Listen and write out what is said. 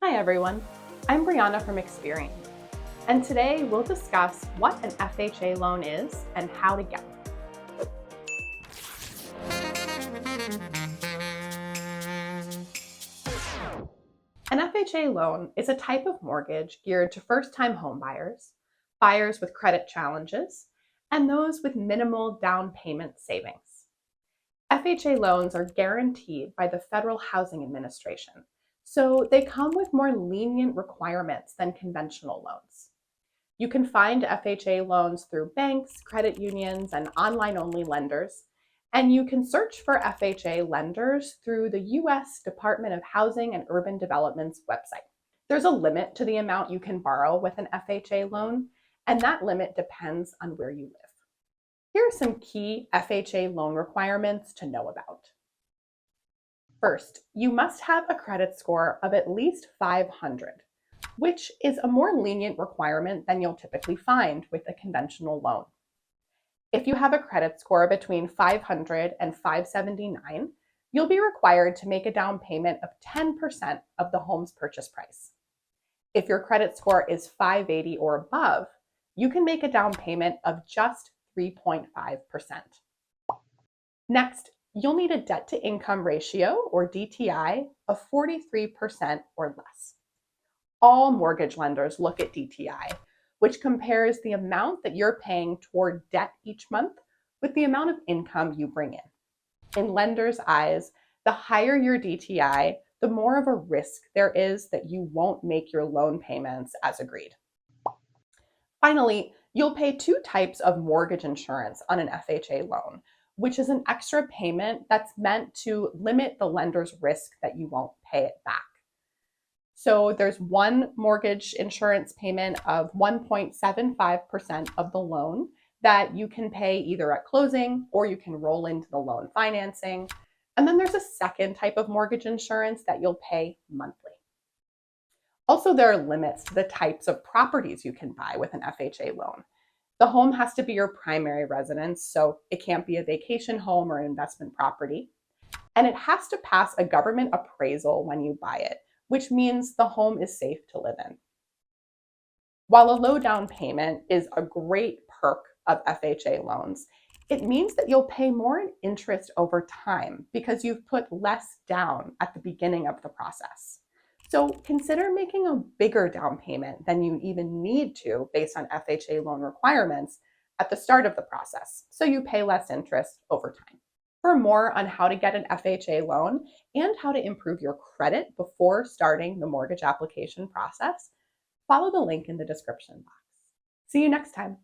Hi everyone, I'm Brianna from Experian, and today we'll discuss what an FHA loan is and how to get one. An FHA loan is a type of mortgage geared to first-time homebuyers, buyers with credit challenges, and those with minimal down payment savings. FHA loans are guaranteed by the Federal Housing Administration, so they come with more lenient requirements than conventional loans. You can find FHA loans through banks, credit unions, and online-only lenders, and you can search for FHA lenders through the U.S. Department of Housing and Urban Development's website. There's a limit to the amount you can borrow with an FHA loan, and that limit depends on where you live. Here are some key FHA loan requirements to know about. First, you must have a credit score of at least 500, which is a more lenient requirement than you'll typically find with a conventional loan. If you have a credit score between 500 and 579, you'll be required to make a down payment of 10% of the home's purchase price. If your credit score is 580 or above, you can make a down payment of just 3.5%. Next, you'll need a debt-to-income ratio, or DTI, of 43% or less. All mortgage lenders look at DTI, which compares the amount that you're paying toward debt each month with the amount of income you bring in. In lenders' eyes, the higher your DTI, the more of a risk there is that you won't make your loan payments as agreed. Finally, you'll pay two types of mortgage insurance on an FHA loan, which is an extra payment that's meant to limit the lender's risk that you won't pay it back. So there's one mortgage insurance payment of 1.75% of the loan that you can pay either at closing or you can roll into the loan financing. And then there's a second type of mortgage insurance that you'll pay monthly. Also, there are limits to the types of properties you can buy with an FHA loan. The home has to be your primary residence, so it can't be a vacation home or an investment property. And it has to pass a government appraisal when you buy it, which means the home is safe to live in. While a low down payment is a great perk of FHA loans, it means that you'll pay more in interest over time because you've put less down at the beginning of the process. So consider making a bigger down payment than you even need to based on FHA loan requirements at the start of the process, so you pay less interest over time. For more on how to get an FHA loan and how to improve your credit before starting the mortgage application process, follow the link in the description box. See you next time.